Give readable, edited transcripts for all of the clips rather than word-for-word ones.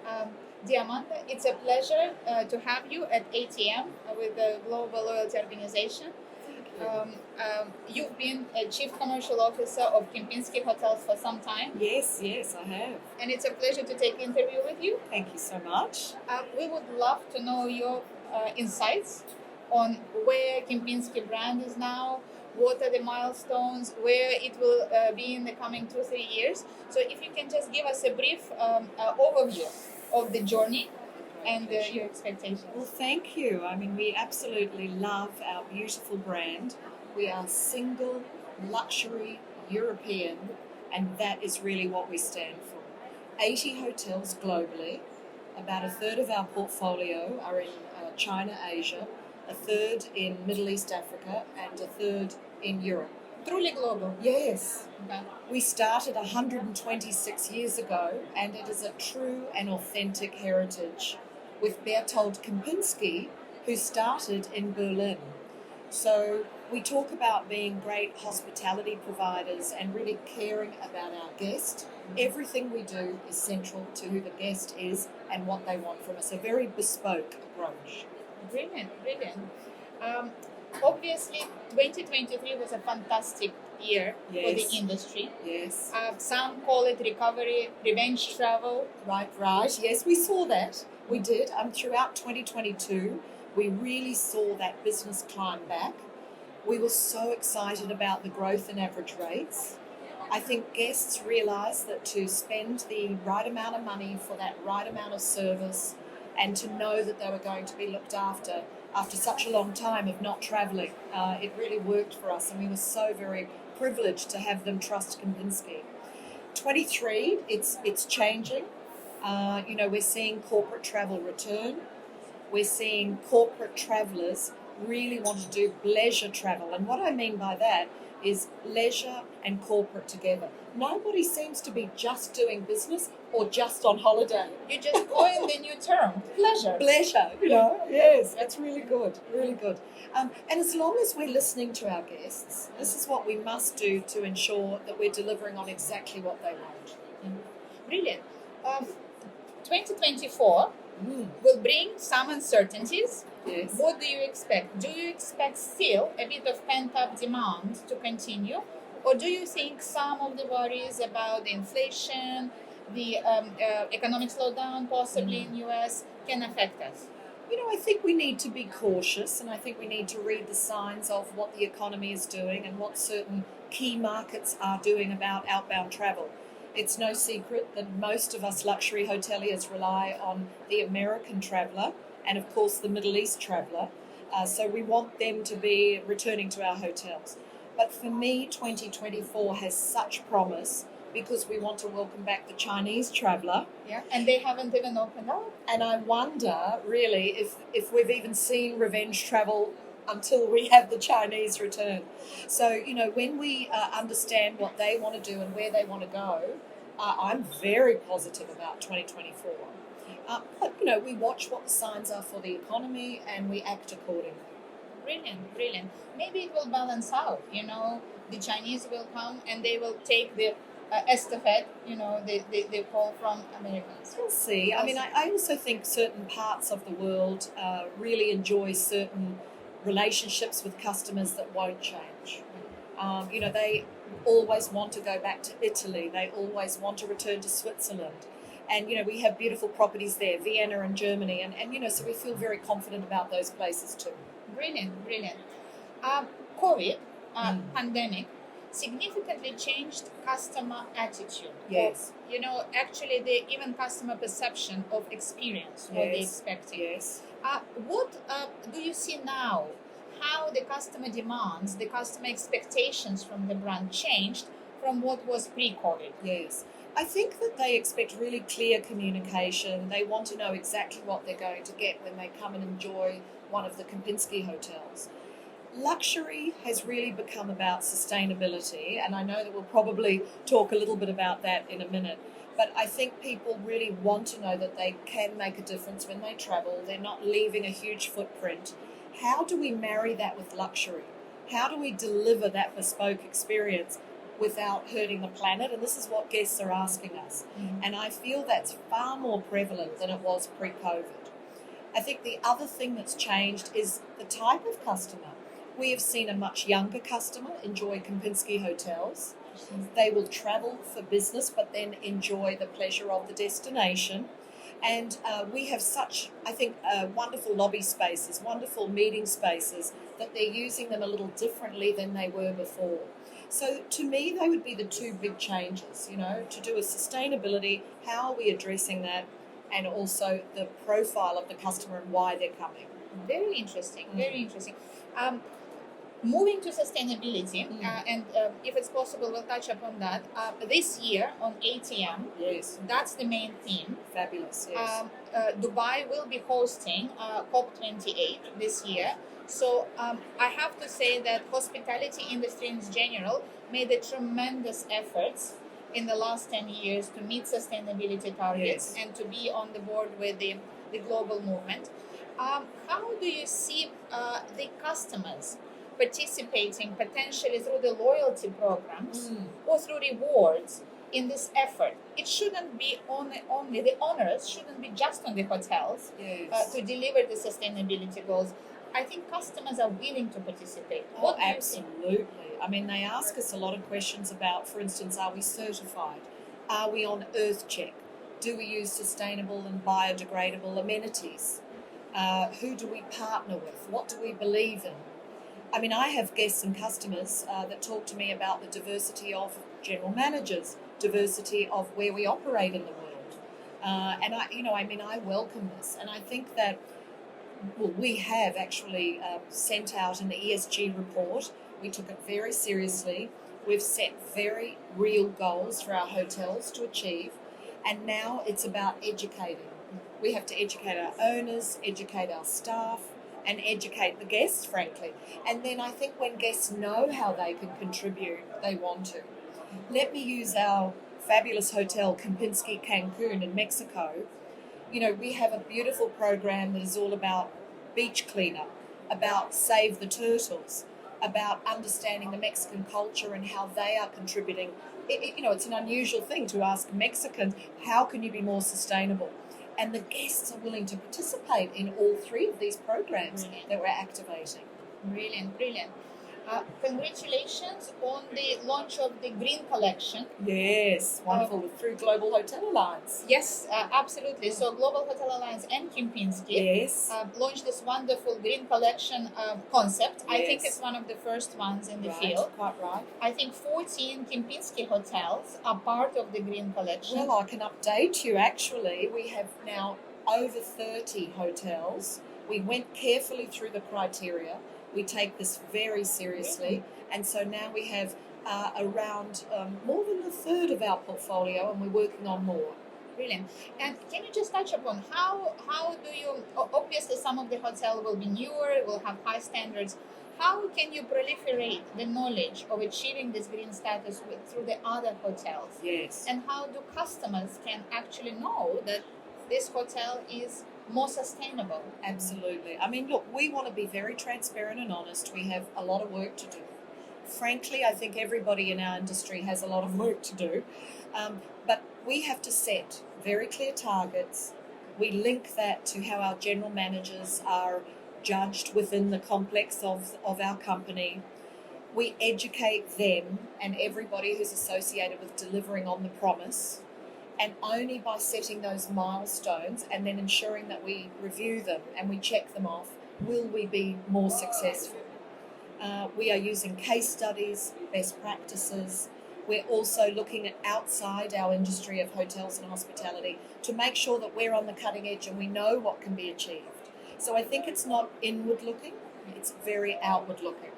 Um, Diamanda, it's a pleasure to have you at ATM with the Global Loyalty Organization. You've been a Chief Commercial Officer of Kempinski Hotels for some time. Yes, I have. And it's a pleasure to take interview with you. Thank you so much. We would love to know your insights on where Kempinski brand is now, what are the milestones, where it will be in the coming 2-3 years. So if you can just give us a brief overview of the journey and your expectations. Well, thank you. I mean, we absolutely love our beautiful brand. We are single, luxury, European, and that is really what we stand for. 80 hotels globally. About a third of our portfolio are in China, Asia, a third in Middle East, Africa, and a third in Europe. Truly global. Yes. Okay. We started 126 years ago, and it is a true and authentic heritage with Bertold Kempinski, who started in Berlin. So we talk about being great hospitality providers and really caring about our guest. Everything we do is central to who the guest is and what they want from us. A very bespoke approach. Brilliant. Obviously, 2023 was a fantastic year for the industry. Yes. Some call it recovery, revenge travel. Right. Yes, we saw that. We did. Throughout 2022, we really saw that business climb back. We were so excited about the growth in average rates. I think guests realised that to spend the right amount of money for that right amount of service and to know that they were going to be looked after such a long time of not travelling, it really worked for us, and we were so very privileged to have them trust Kempinski. 23, it's changing. We're seeing corporate travel return. We're seeing corporate travellers really want to do leisure travel. And what I mean by that is leisure and corporate together. Nobody seems to be just doing business or just on holiday. You just coined the new term, pleasure. Yes, that's really good. And as long as we're listening to our guests, this is what we must do to ensure that we're delivering on exactly what they want. Brilliant. 2024 will bring some uncertainties. Yes. What do you expect? Do you expect still a bit of pent-up demand to continue? Or do you think some of the worries about the inflation, the economic slowdown possibly in US can affect us? I think we need to be cautious, and I think we need to read the signs of what the economy is doing and what certain key markets are doing about outbound travel. It's no secret that most of us luxury hoteliers rely on the American traveller and, of course, the Middle East traveller. So we want them to be returning to our hotels. But for me, 2024 has such promise because we want to welcome back the Chinese traveller. Yeah, and they haven't even opened up. And I wonder, really, if we've even seen revenge travel until we have the Chinese return. So, when we understand what they want to do and where they want to go, I'm very positive about 2024. But, we watch what the signs are for the economy and we act accordingly. Brilliant. Maybe it will balance out, the Chinese will come and they will take the estafette, the call from Americans. We'll see. I mean, I also think certain parts of the world really enjoy certain relationships with customers that won't change. They always want to go back to Italy. They always want to return to Switzerland. And, we have beautiful properties there, Vienna and Germany. And so we feel very confident about those places too. Brilliant. COVID, pandemic, significantly changed customer attitude. Yes. Actually, even customer perception of experience, what they expected. Yes. What do you see now? How the customer demands, the customer expectations from the brand changed from what was pre-COVID? Yes. I think that they expect really clear communication. They want to know exactly what they're going to get when they come and enjoy one of the Kempinski hotels. Luxury has really become about sustainability, and I know that we'll probably talk a little bit about that in a minute. But I think people really want to know that they can make a difference when they travel. They're not leaving a huge footprint. How do we marry that with luxury? How do we deliver that bespoke experience without hurting the planet, and this is what guests are asking us. And I feel that's far more prevalent than it was pre-COVID. I think the other thing that's changed is the type of customer. We have seen a much younger customer enjoy Kempinski hotels. They will travel for business, but then enjoy the pleasure of the destination. And we have such, I think, wonderful lobby spaces, wonderful meeting spaces, that they're using them a little differently than they were before. So to me, they would be the two big changes, to do with sustainability, how are we addressing that, and also the profile of the customer and why they're coming. Very interesting, very interesting. Moving to sustainability, and if it's possible, we'll touch upon that. This year on ATM, yes, that's the main theme. Fabulous, yes. Dubai will be hosting COP28 this year. So I have to say that hospitality industry in general made a tremendous efforts in the last 10 years to meet sustainability targets, and to be on the board with the global movement. How do you see the customers participating potentially through the loyalty programs or through rewards in this effort? It shouldn't be only the owners shouldn't be just on the hotels to deliver the sustainability goals. I think customers are willing to participate. Oh, absolutely. I mean, they ask us a lot of questions about, for instance, are we certified? Are we on EarthCheck? Do we use sustainable and biodegradable amenities? Who do we partner with? What do we believe in? I mean, I have guests and customers that talk to me about the diversity of general managers, diversity of where we operate in the world. And I welcome this. And I think that we have actually sent out an ESG report. We took it very seriously. We've set very real goals for our hotels to achieve. And now it's about educating. We have to educate our owners, educate our staff, and educate the guests, frankly. And then I think when guests know how they can contribute, they want to. Let me use our fabulous hotel, Kempinski Cancun in Mexico. We have a beautiful program that is all about beach cleanup, about Save the Turtles, about understanding the Mexican culture and how they are contributing. It's an unusual thing to ask Mexicans, how can you be more sustainable? And the guests are willing to participate in all three of these programs that we're activating. Brilliant, brilliant. Congratulations on the launch of the Green Collection. Yes, wonderful, through Global Hotel Alliance. Yes, absolutely. So Global Hotel Alliance and Kempinski launched this wonderful Green Collection concept. I think it's one of the first ones in the field. Quite right. I think 14 Kempinski hotels are part of the Green Collection. Well, I can update you actually. We have now over 30 hotels. We went carefully through the criteria. We take this very seriously, and so now we have around more than a third of our portfolio, and we're working on more. Brilliant. And can you just touch upon how do you, obviously some of the hotel will be newer, will have high standards. How can you proliferate the knowledge of achieving this green status through the other hotels? Yes. And how do customers can actually know that this hotel is more sustainable? Absolutely. I mean, look, we want to be very transparent and honest. We have a lot of work to do. Frankly, I think everybody in our industry has a lot of work to do. But we have to set very clear targets. We link that to how our general managers are judged within the complex of our company. We educate them and everybody who's associated with delivering on the promise. And only by setting those milestones and then ensuring that we review them and we check them off, will we be more successful. We are using case studies, best practices. We're also looking at outside our industry of hotels and hospitality to make sure that we're on the cutting edge and we know what can be achieved. So I think it's not inward looking, it's very outward looking.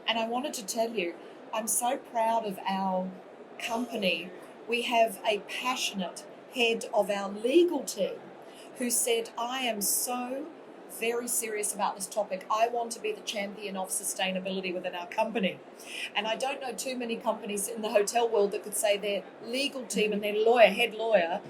And I wanted to tell you, I'm so proud of our company. We have a passionate head of our legal team who said, I am so very serious about this topic. I want to be the champion of sustainability within our company. And I don't know too many companies in the hotel world that could say their legal team and their head lawyer,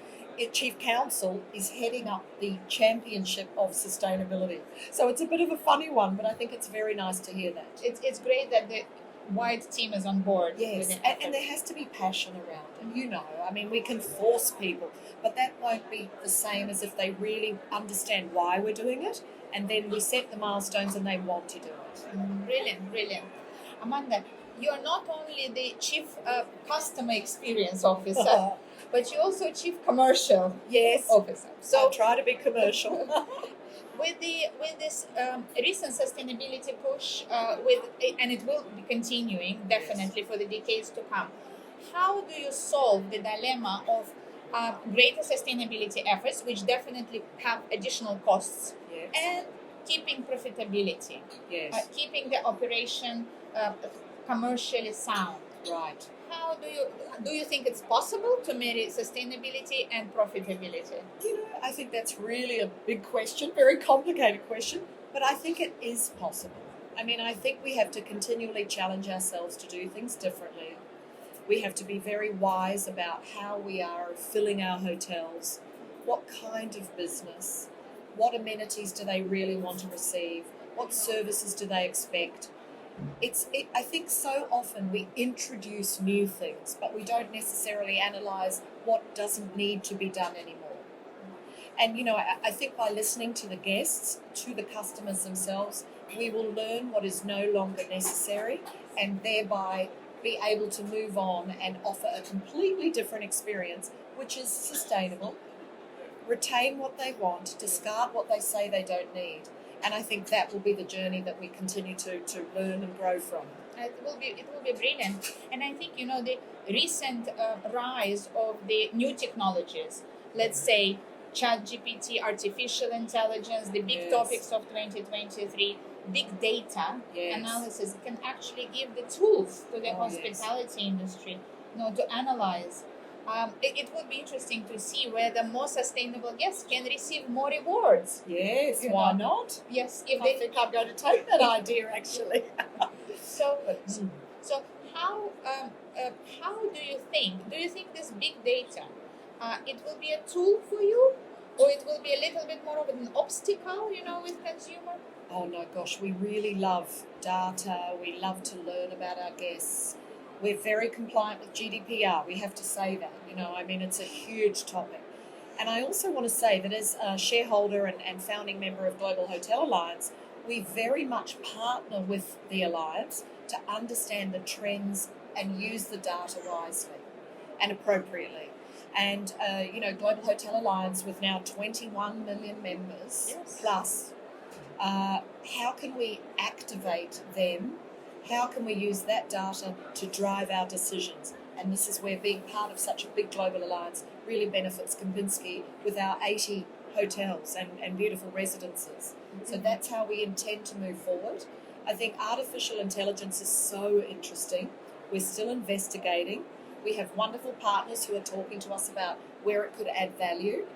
chief counsel, is heading up the championship of sustainability. So it's a bit of a funny one, but I think it's very nice to hear that. It's great that the wide team is on board. Yes, with the and effort. there has to be passion around it, you know. I mean, we can force people, but that won't be the same as if they really understand why we're doing it, and then we set the milestones and they want to do it. Brilliant, brilliant. Amanda, you're not only the Chief Customer Experience Officer, but you're also Chief Commercial Yes, Officer. so So try to be commercial. with this recent sustainability push, and it will be continuing definitely for the decades to come. How do you solve the dilemma of greater sustainability efforts, which definitely have additional costs, Yes. and keeping profitability, Yes. keeping the operation commercially sound? Right. How do you think it's possible to marry sustainability and profitability? You know, I think that's really a big question, very complicated question, but I think it is possible. I mean, I think we have to continually challenge ourselves to do things differently. We have to be very wise about how we are filling our hotels, what kind of business, what amenities do they really want to receive, what services do they expect. I think so often we introduce new things, but we don't necessarily analyse what doesn't need to be done anymore. And, you know, I think by listening to the guests, to the customers themselves, we will learn what is no longer necessary and thereby be able to move on and offer a completely different experience, which is sustainable, retain what they want, discard what they say they don't need. And I think that will be the journey that we continue to learn and grow from. It will be brilliant, and I think the recent rise of the new technologies. Let's say ChatGPT, artificial intelligence, the big Yes. topics of 2023, big data Yes. analysis can actually give the tools to the Oh, hospitality industry, to analyze. It would be interesting to see whether more sustainable guests can receive more rewards. Yes, You why know. not? Yes, if I they think I'm going to take that idea actually. so. But, So how do you think? Do you think this big data, it will be a tool for you, or it will be a little bit more of an obstacle, with consumer? oh no, gosh, we really love data. We love to learn about our guests. We're very compliant with GDPR. We have to say that. I mean, it's a huge topic. And I also want to say that as a shareholder and founding member of Global Hotel Alliance, we very much partner with the Alliance to understand the trends and use the data wisely and appropriately. And, Global Hotel Alliance with now 21 million members Yes. plus, how can we activate them? How can we use that data to drive our decisions? And this is where being part of such a big global alliance really benefits Kempinski with our 80 hotels and beautiful residences. So that's how we intend to move forward. I think artificial intelligence is so interesting. We're still investigating. We have wonderful partners who are talking to us about where it could add value.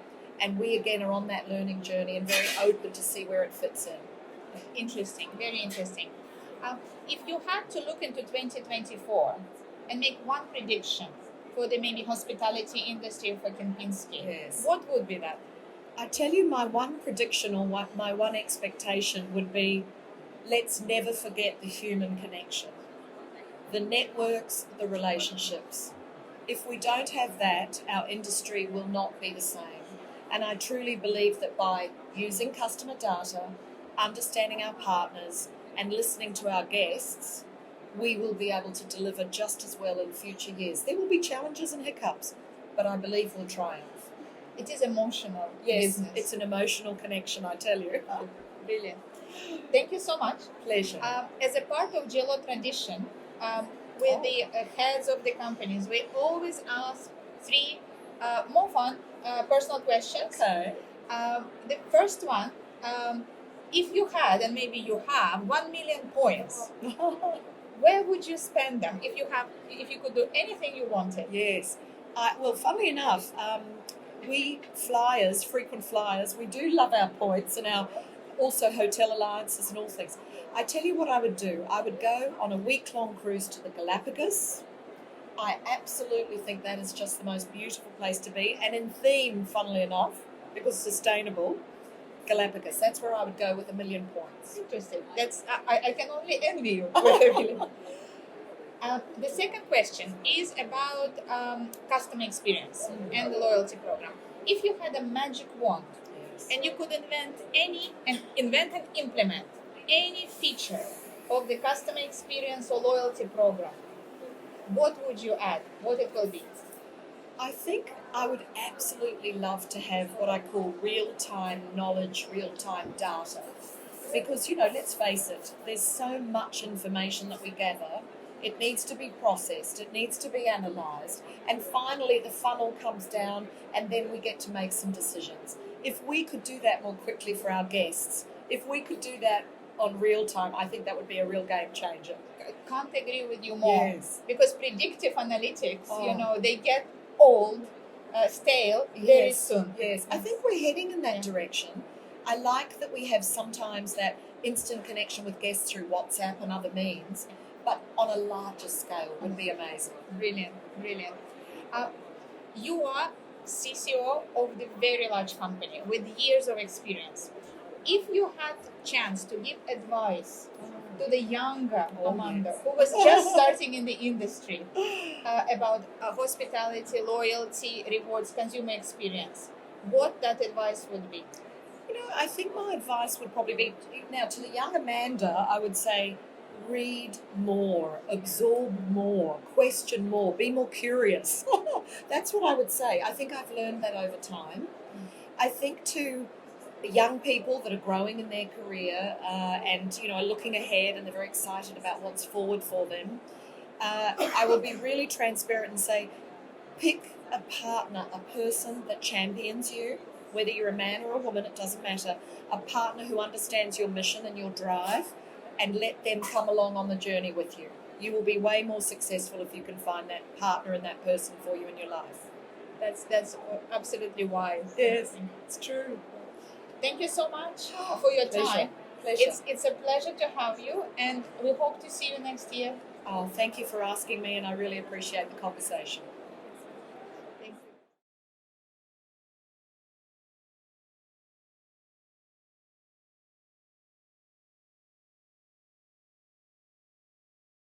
And we, again, are on that learning journey and very open to see where it fits in. Interesting, very interesting. If you had to look into 2024 and make one prediction for the maybe hospitality industry for Kempinski, Yes. what would be that? I tell you, my one prediction or my one expectation would be, let's never forget the human connection, the networks, the relationships. If we don't have that, our industry will not be the same. And I truly believe that by using customer data, understanding our partners, and listening to our guests, we will be able to deliver just as well in future years. There will be challenges and hiccups, but I believe we'll triumph. It is emotional. Yes, business. it's an emotional connection, I tell you. Brilliant. Thank you so much. Pleasure. As a part of GLO tradition, with the heads of the companies, we always ask three more fun personal questions. Okay. The first one, if you had, and maybe you have, 1 million points, where would you spend them? If you could do anything you wanted. Yes. Well, funnily enough, we frequent flyers, we do love our points and our also hotel alliances and all things. I tell you what I would do. I would go on a week-long cruise to the Galapagos. I absolutely think that is just the most beautiful place to be, and in theme, funnily enough, because sustainable, Galapagos. That's where I would go with 1 million points. Interesting. I can only envy you with a million. The second question is about customer experience and the loyalty program. If you had a magic wand and you could invent and implement any feature of the customer experience or loyalty program, what would you add? What it will be? I think I would absolutely love to have what I call real-time knowledge, real-time data. Because, let's face it, there's so much information that we gather. It needs to be processed, it needs to be analysed, and finally the funnel comes down and then we get to make some decisions. If we could do that more quickly for our guests, if we could do that on real time, I think that would be a real game changer. Can't agree with you more. Yes. Because predictive analytics, they get old, stale very soon. Yes, I think we're heading in that direction. I like that we have sometimes that instant connection with guests through WhatsApp and other means, but on a larger scale would be amazing. Brilliant. You are CCO of the very large company with years of experience. If you had chance to give advice to the younger Amanda, who was just starting in the industry, about hospitality, loyalty, rewards, consumer experience, what that advice would be? I think my advice would probably be, now to the young Amanda, I would say read more, absorb more, question more, be more curious. That's what I would say. I think I've learned that over time. I think to the young people that are growing in their career and are looking ahead and they're very excited about what's forward for them, I will be really transparent and say, pick a partner, a person that champions you, whether you're a man or a woman, it doesn't matter, a partner who understands your mission and your drive, and let them come along on the journey with you. You will be way more successful if you can find that partner and that person for you in your life. That's absolutely wise. Yes, it's true. Thank you so much for your time. Pleasure. It's a pleasure to have you, and we hope to see you next year. Oh, thank you for asking me, and I really appreciate the conversation.